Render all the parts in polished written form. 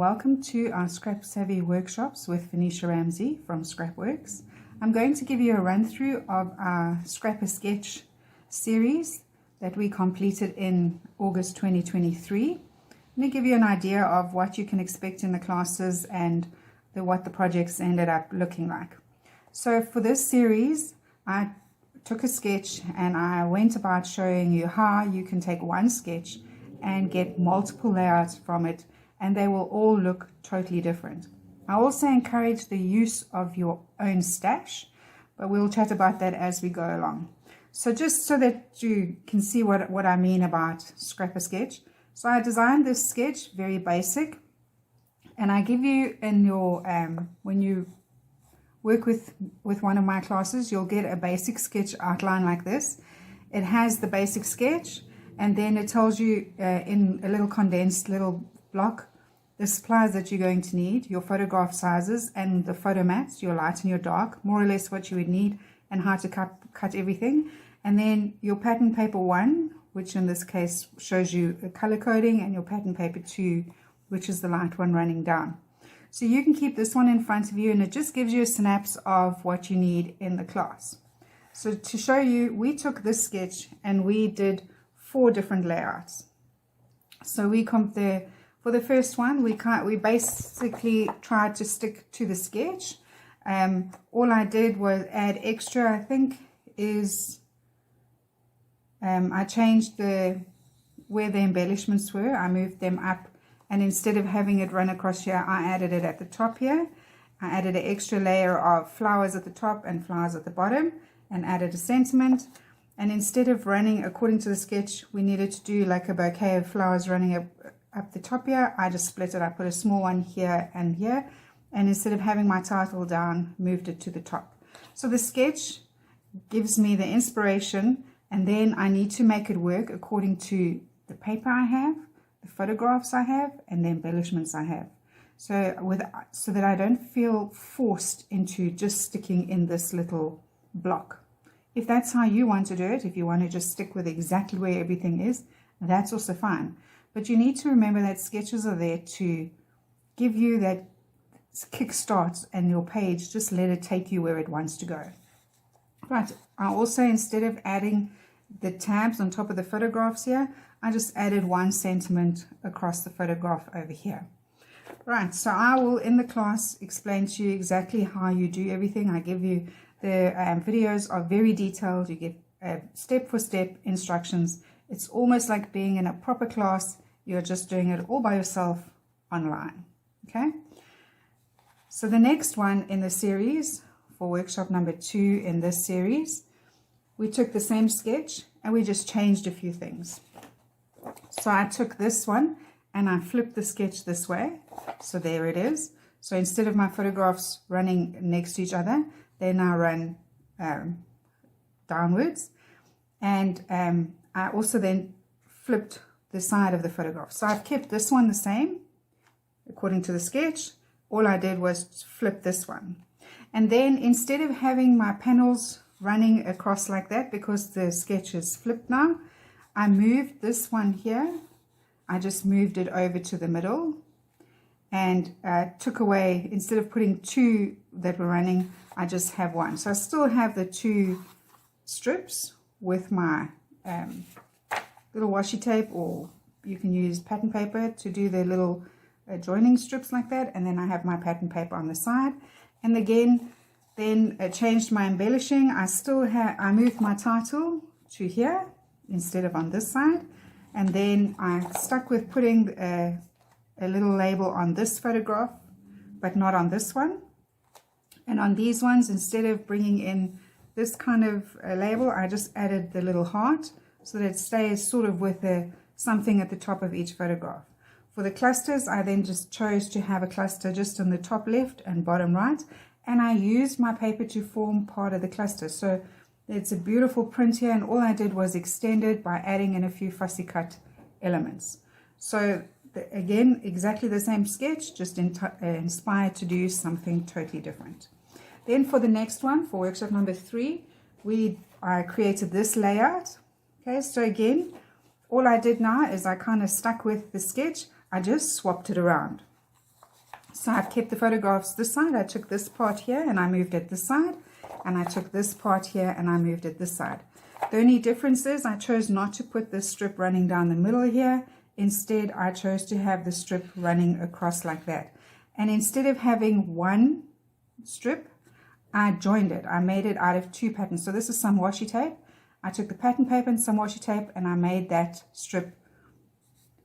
welcome to our Scrap Savvy workshops with Venetia Ramsey from Scrapworks. I'm going to give you a run through of our Scrap a Sketch series that we completed in August 2023. Let me give you an idea of what you can expect in the classes and what the projects ended up looking like. So for this series, I took a sketch and I went about showing you how you can take one sketch and get multiple layouts from it, and they will all look totally different. I also encourage the use of your own stash, but we'll chat about that as we go along. So just so that you can see what I mean about Scrap a Sketch. So I designed this sketch very basic, and I give you in your when you work with one of my classes, you'll get a basic sketch outline like this. It has the basic sketch, and then it tells you in a little condensed little block the supplies that you're going to need, your photograph sizes and the photo mats, your light and your dark, more or less what you would need and how to cut everything. And then your pattern paper 1, which in this case shows you a color coding, and your pattern paper 2, which is the light one running down. So you can keep this one in front of you, and it just gives you a synapse of what you need in the class. So to show you, we took this sketch and we did 4 different layouts. So for the first one, we basically tried to stick to the sketch. All I did was add extra, I think, is I changed where the embellishments were. I moved them up, and instead of having it run across here, I added it at the top here. I added an extra layer of flowers at the top and flowers at the bottom, and added a sentiment. And instead of running according to the sketch, we needed to do like a bouquet of flowers running up the top here. I just split it. I put a small one here and here, and instead of having my title down, moved it to the top. So the sketch gives me the inspiration, and then I need to make it work according to the paper I have, the photographs I have, and the embellishments I have. So that I don't feel forced into just sticking in this little block. If that's how you want to do it, if you want to just stick with exactly where everything is, that's also fine. But you need to remember that sketches are there to give you that kickstart, and your page, just let it take you where it wants to go. Right, I also, instead of adding the tabs on top of the photographs here, I just added one sentiment across the photograph over here. Right, so I will in the class explain to you exactly how you do everything. I give you the videos are very detailed. You get step-for-step instructions. It's almost like being in a proper class. You're just doing it all by yourself online. Okay? So the next one in the series, for workshop number 2 in this series, we took the same sketch and we just changed a few things. So I took this one and I flipped the sketch this way. So there it is. So instead of my photographs running next to each other, they now run downwards, and I also then flipped the side of the photograph. So I've kept this one the same according to the sketch. All I did was flip this one, and then instead of having my panels running across like that, because the sketch is flipped now, I moved this one here. I just moved it over to the middle and took away, instead of putting 2 that were running, I just have 1. So I still have the 2 strips with my little washi tape, or you can use pattern paper to do the little joining strips like that, and then I have my pattern paper on the side. And again, then changed my embellishing. I moved my title to here instead of on this side, and then I stuck with putting a little label on this photograph, but not on this one. And on these ones, instead of bringing in this kind of label, I just added the little heart so that it stays sort of with something at the top of each photograph. For the clusters, I then just chose to have a cluster just on the top left and bottom right, and I used my paper to form part of the cluster. So it's a beautiful print here, and all I did was extend it by adding in a few fussy cut elements. So again, exactly the same sketch, just inspired to do something totally different. Then for the next one, for workshop number 3, I created this layout. Okay, so again, all I did now is I kind of stuck with the sketch. I just swapped it around. So I've kept the photographs this side. I took this part here and I moved it this side, and I took this part here and I moved it this side. The only difference is I chose not to put this strip running down the middle here. Instead, I chose to have the strip running across like that. And instead of having one strip, I joined it. I made it out of two patterns. So this is some washi tape. I took the pattern paper and some washi tape and I made that strip.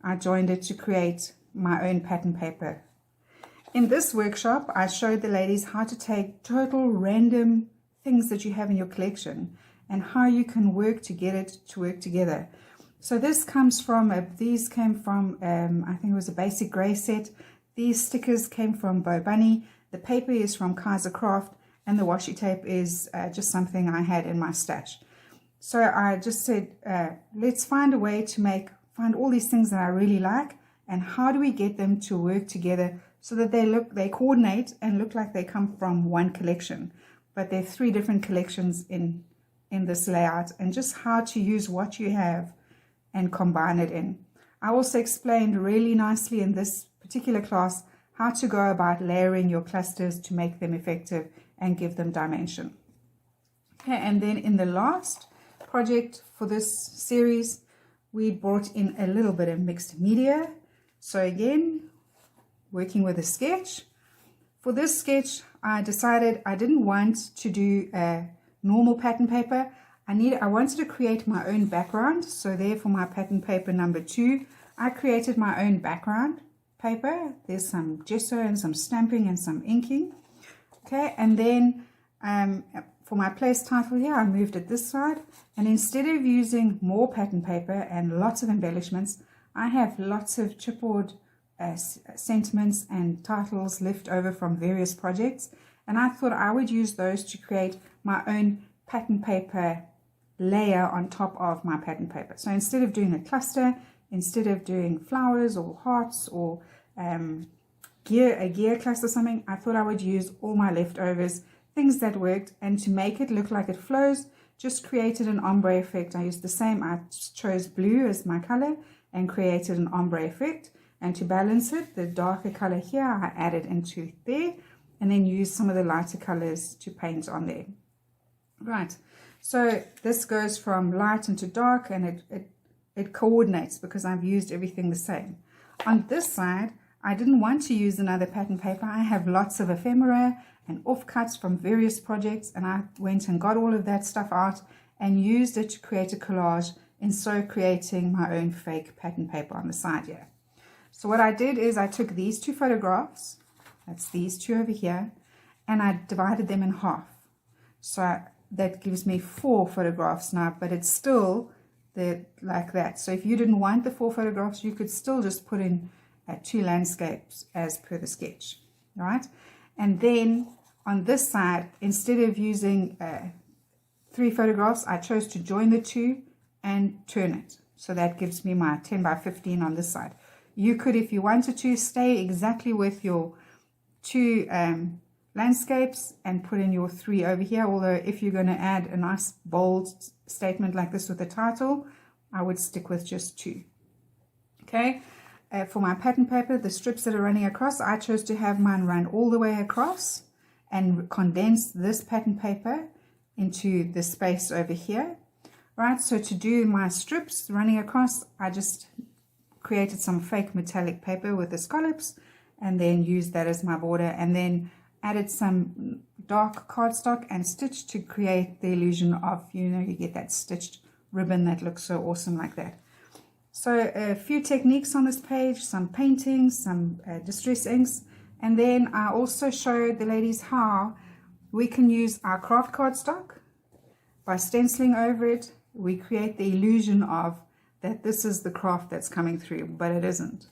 I joined it to create my own pattern paper. In this workshop, I showed the ladies how to take total random things that you have in your collection and how you can work to get it to work together. So this comes from, these came from, I think it was a basic grey set. These stickers came from Bo Bunny. The paper is from Kaiser Craft, and the washi tape is just something I had in my stash. So I just said, let's find a way to find all these things that I really like, and how do we get them to work together so that they coordinate and look like they come from one collection, but they're three different collections in this layout, and just how to use what you have and combine it in. I also explained really nicely in this particular class how to go about layering your clusters to make them effective and give them dimension. Okay, and then in the last project for this series, we brought in a little bit of mixed media. So again, working with a sketch. For this sketch, I decided I didn't want to do a normal pattern paper. I wanted to create my own background. So there, for my pattern paper number 2, I created my own background paper. There's some gesso and some stamping and some inking. Okay, and then for my place title here, I moved it this side, and instead of using more pattern paper and lots of embellishments, I have lots of chipboard sentiments and titles left over from various projects, and I thought I would use those to create my own pattern paper layer on top of my pattern paper. So instead of doing a cluster, instead of doing flowers or hearts or a gear cluster or something, I thought I would use all my leftovers, things that worked, and to make it look like it flows, just created an ombre effect. I used the same, I chose blue as my color and created an ombre effect. And to balance it, the darker color here I added into there, and then used some of the lighter colors to paint on there. Right, so this goes from light into dark, and it coordinates because I've used everything the same. On this side, I didn't want to use another pattern paper. I have lots of ephemera and offcuts from various projects, and I went and got all of that stuff out and used it to create a collage, and so creating my own fake pattern paper on the side here. So what I did is I took these two photographs, that's these two over here, and I divided them in half. So that gives me 4 photographs now, but it's still like that. So if you didn't want the 4 photographs, you could still just put in 2 landscapes as per the sketch. All right, and then on this side, instead of using 3 photographs, I chose to join the 2 and turn it. So that gives me my 10 by 15 on this side. You could, if you wanted to, stay exactly with your 2 landscapes and put in your 3 over here. Although if you're going to add a nice bold statement like this with the title, I would stick with just 2. Okay, for my pattern paper, the strips that are running across, I chose to have mine run all the way across and condense this pattern paper into the space over here. Right, so to do my strips running across, I just created some fake metallic paper with the scallops and then used that as my border, and then added some dark cardstock and stitched to create the illusion of, you know, you get that stitched ribbon that looks so awesome like that. So a few techniques on this page, some paintings, some distress inks, and then I also showed the ladies how we can use our craft cardstock. By stenciling over it, we create the illusion of that this is the craft that's coming through, but it isn't.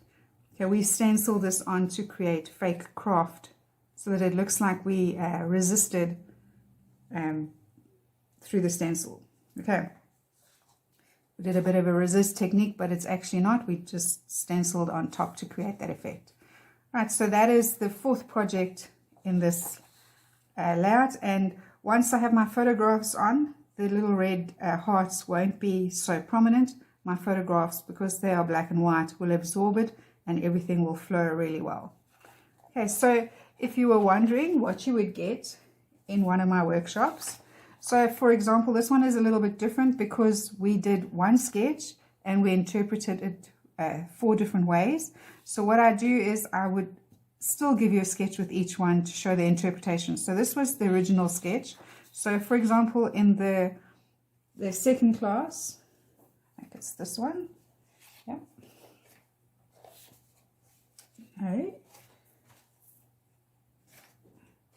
Okay, we stencil this on to create fake craft so that it looks like we resisted through the stencil. Okay, we did a bit of a resist technique, but it's actually not. We just stenciled on top to create that effect. Right, so that is the 4th project in this layout, and once I have my photographs on, the little red hearts won't be so prominent. My photographs, because they are black and white, will absorb it and everything will flow really well. Okay, so if you were wondering what you would get in one of my workshops, so for example, this one is a little bit different because we did one sketch and we interpreted it 4 different ways. So what I do is I would still give you a sketch with each one to show the interpretation. So this was the original sketch. So for example, in the second class, I think it's this one. Yeah. All right.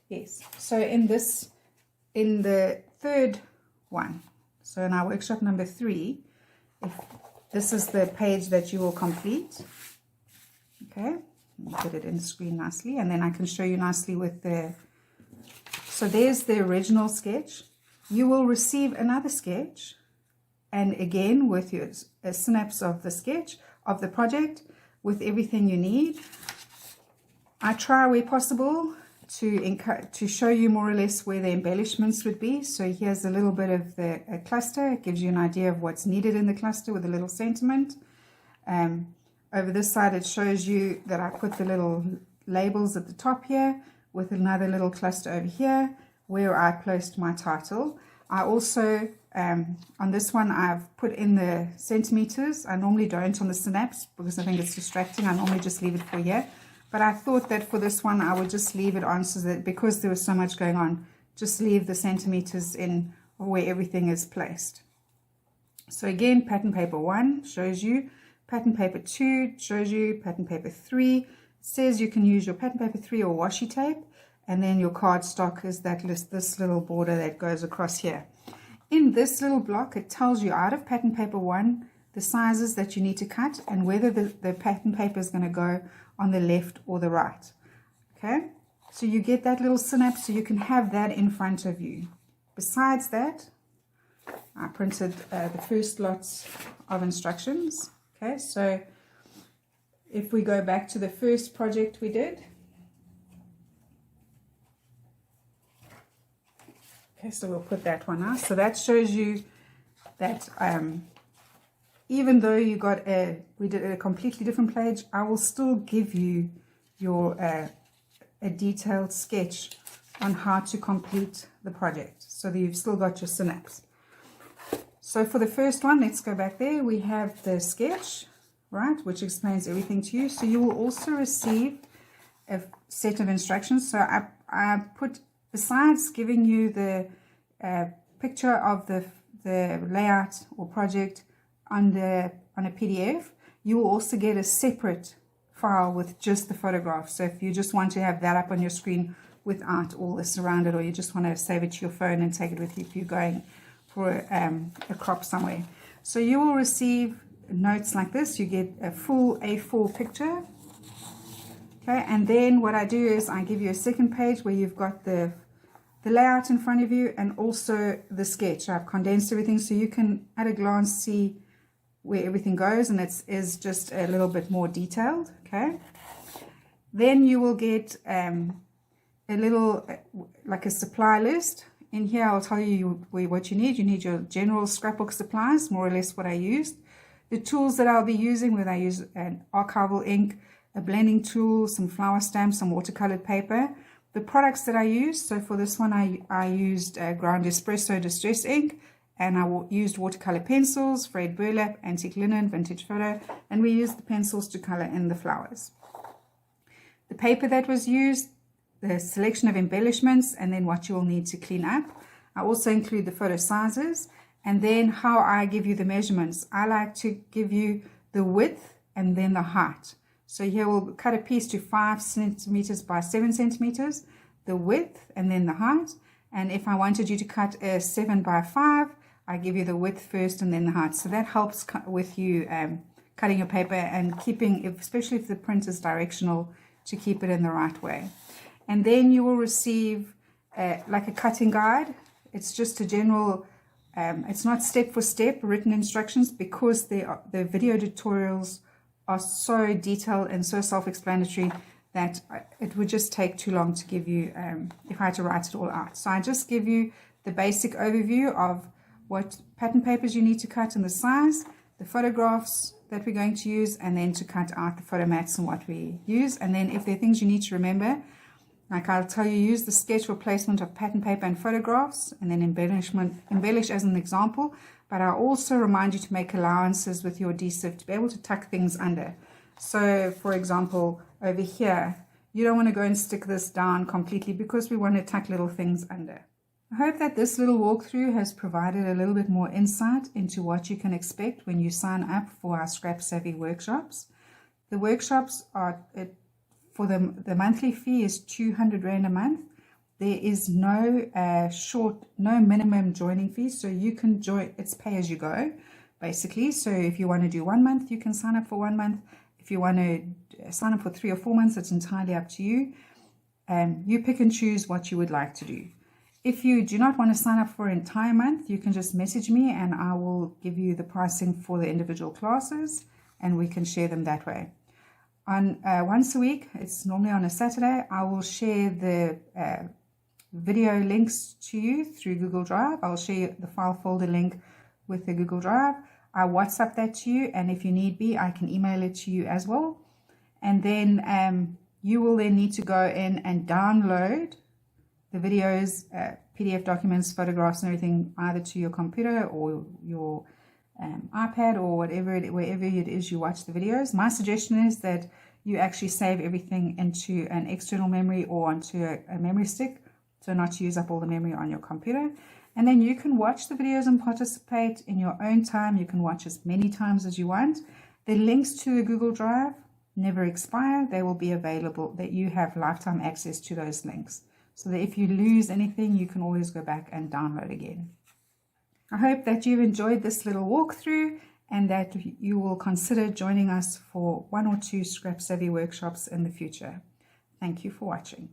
Yes. So in the third one, so in our workshop number 3, if this is the page that you will complete. Okay. Put it in the screen nicely, and then I can show you nicely with the, so there's the original sketch. You will receive another sketch, and again with your a synapse of the sketch of the project with everything you need. I try where possible to show you more or less where the embellishments would be. So here's a little bit of the cluster. It gives you an idea of what's needed in the cluster with a little sentiment. Over this side, it shows you that I put the little labels at the top here with another little cluster over here where I placed my title. I also, on this one, I've put in the centimeters. I normally don't on the synapse because I think it's distracting. I normally just leave it for here. But I thought that for this one, I would just leave it on so that because there was so much going on, just leave the centimeters in where everything is placed. So again, pattern paper 1 shows you. Pattern paper 2 shows you. Pattern paper 3 says you can use your pattern paper 3 or washi tape, and then your cardstock is this little border that goes across here. In this little block, it tells you out of pattern paper 1 the sizes that you need to cut and whether the pattern paper is going to go on the left or the right. Okay, so you get that little synapse so you can have that in front of you. Besides that, I printed the first lots of instructions. Okay, so if we go back to the first project we did. Okay, so we'll put that one out. So that shows you that even though you got we did a completely different page, I will still give you your a detailed sketch on how to complete the project so that you've still got your synapse. So for the first one, let's go back there. We have the sketch, right, which explains everything to you. So you will also receive a set of instructions. So I put, besides giving you the picture of the layout or project on a PDF, you will also get a separate file with just the photograph. So if you just want to have that up on your screen without all this around it, or you just want to save it to your phone and take it with you if you're going for a crop somewhere. So you will receive notes like this. You get a full A4 picture. Okay, and then what I do is I give you a second page where you've got the layout in front of you and also the sketch. I've condensed everything so you can at a glance see where everything goes, and it is just a little bit more detailed. Okay, then you will get a little like a supply list. In here I'll tell you what you need. You need your general scrapbook supplies, more or less what I used. The tools that I'll be using, whether I use an archival ink, a blending tool, some flower stamps, some watercolored paper. The products that I used, so for this one I used ground espresso distress ink, and I used watercolor pencils, frayed burlap, antique linen, vintage photo, and we used the pencils to color in the flowers. The paper that was used, the selection of embellishments, and then what you will need to clean up. I also include the photo sizes, and then how I give you the measurements. I like to give you the width and then the height. So here we'll cut a piece to 5 centimeters by 7 centimeters, the width and then the height. And if I wanted you to cut a 7 by 5, I give you the width first and then the height. So that helps with you cutting your paper and keeping, especially if the print is directional, to keep it in the right way. And then you will receive like a cutting guide. It's just a general, it's not step for step written instructions because the video tutorials are so detailed and so self-explanatory that it would just take too long to give you if I had to write it all out. So I just give you the basic overview of what pattern papers you need to cut and the size, the photographs, that we're going to use, and then to cut out the photo mats and what we use. And then if there are things you need to remember, like I'll tell you, use the sketch for placement of pattern paper and photographs, and then embellish as an example. But I'll also remind you to make allowances with your adhesive to be able to tuck things under. So for example, over here, you don't want to go and stick this down completely because we want to tuck little things under. I hope that this little walkthrough has provided a little bit more insight into what you can expect when you sign up for our Scrap Savvy workshops. The workshops are, for the monthly fee is 200 Rand a month. There is no no minimum joining fee, so you can join, it's pay as you go, basically. So if you want to do 1 month, you can sign up for 1 month. If you want to sign up for 3 or 4 months, it's entirely up to you. You pick and choose what you would like to do. If you do not want to sign up for an entire month, you can just message me and I will give you the pricing for the individual classes, and we can share them that way. On once a week, it's normally on a Saturday, I will share the video links to you through Google Drive. I'll share the file folder link with the Google Drive. I WhatsApp that to you, and if you need be, I can email it to you as well. And then you will then need to go in and download the videos, PDF documents, photographs, and everything, either to your computer or your iPad or wherever it is you watch the videos. My suggestion is that you actually save everything into an external memory or onto a memory stick, so not to use up all the memory on your computer. And then you can watch the videos and participate in your own time. You can watch as many times as you want. The links to the Google Drive never expire. They will be available, that you have lifetime access to those links, so that if you lose anything, you can always go back and download again. I hope that you've enjoyed this little walkthrough and that you will consider joining us for 1 or 2 Scrap Savvy workshops in the future. Thank you for watching.